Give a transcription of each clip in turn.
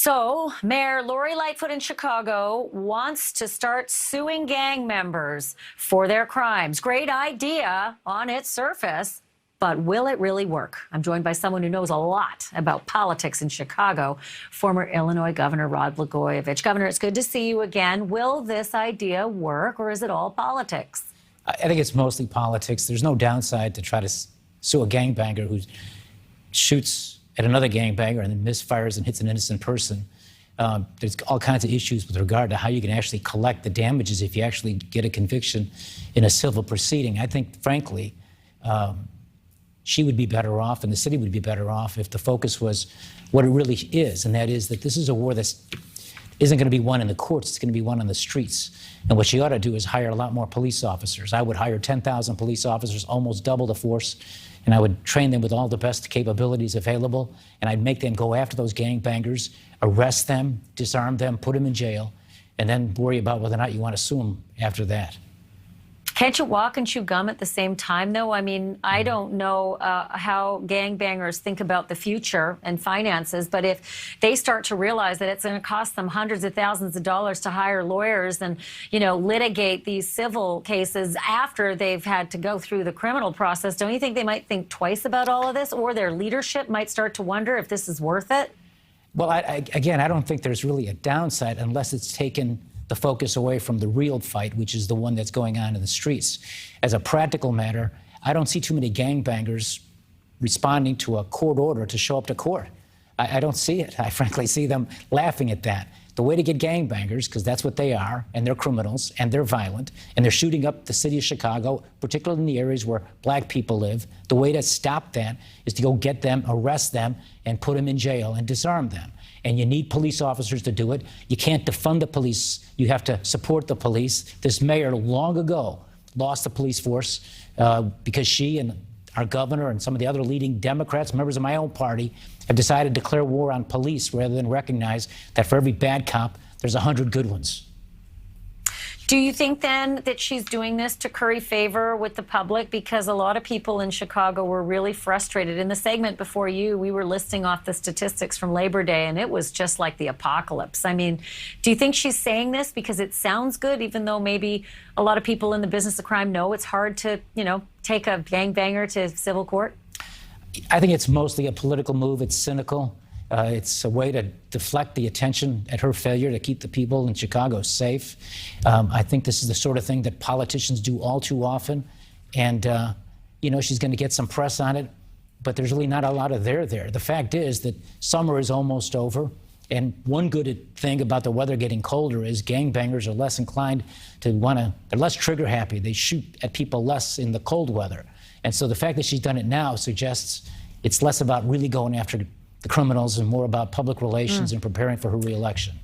So, Mayor Lori Lightfoot in Chicago wants to start suing gang members for their crimes. Great idea on its surface, but will it really work? I'm joined by someone who knows a lot about politics in Chicago, former Illinois Governor Rod Blagojevich. Governor, it's good to see you again. Will this idea work, or is it all politics? I think it's mostly politics. There's no downside to try to sue a gangbanger who shoots at another gangbanger and then misfires and hits an innocent person. There's all kinds of issues with regard to how you can actually collect the damages if you actually get a conviction in a civil proceeding. I think, frankly, she would be better off and the city would be better off if the focus was what it really is, and that is that this is a war that isn't going to be won in the courts, it's going to be won on the streets. And what she ought to do is hire a lot more police officers. I would hire 10,000 police officers, almost double the force, and I would train them with all the best capabilities available, and I'd make them go after those gangbangers, arrest them, disarm them, put them in jail, and then worry about whether or not you want to sue them after that. Can't you walk and chew gum at the same time, though? I mean, I don't know how gangbangers think about the future and finances, but if they start to realize that it's going to cost them hundreds of thousands of dollars to hire lawyers and, you know, litigate these civil cases after they've had to go through the criminal process, don't you think they might think twice about all of this, or their leadership might start to wonder if this is worth it? Well, again, I don't think there's really a downside unless it's taken the focus away from the real fight, which is the one that's going on in the streets. As a practical matter, I don't see too many gangbangers responding to a court order to show up to court. I don't see it. I frankly see them laughing at that. The way to get gangbangers, because that's what they are, and they're criminals, and they're violent, and they're shooting up the city of Chicago, particularly in the areas where black people live, the way to stop that is to go get them, arrest them, and put them in jail and disarm them. And you need police officers to do it. You can't defund the police. You have to support the police. This mayor long ago lost the police force because she and our governor and some of the other leading Democrats, members of my own party, have decided to declare war on police rather than recognize that for every bad cop, there's 100 good ones. Do you think then that she's doing this to curry favor with the public? Because a lot of people in Chicago were really frustrated. In the segment before you, we were listing off the statistics from Labor Day, and it was just like the apocalypse. I mean, do you think she's saying this because it sounds good, even though maybe a lot of people in the business of crime know it's hard to, you know, take a gangbanger to civil court? I think it's mostly a political move. It's cynical. It's a way to deflect the attention at her failure to keep the people in Chicago safe. I think this is the sort of thing that politicians do all too often. And, you know, she's going to get some press on it, but there's really not a lot of there. The fact is that summer is almost over. And one good thing about the weather getting colder is gangbangers are less inclined to they're less trigger happy. They shoot at people less in the cold weather. And so the fact that she's done it now suggests it's less about really going after the criminals and more about public relations and preparing for her reelection.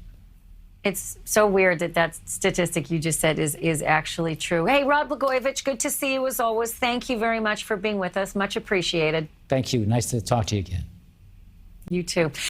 It's so weird that that statistic you just said is actually true. Hey, Rod Blagojevich, good to see you as always. Thank you very much for being with us. Much appreciated. Thank you. Nice to talk to you again. You too.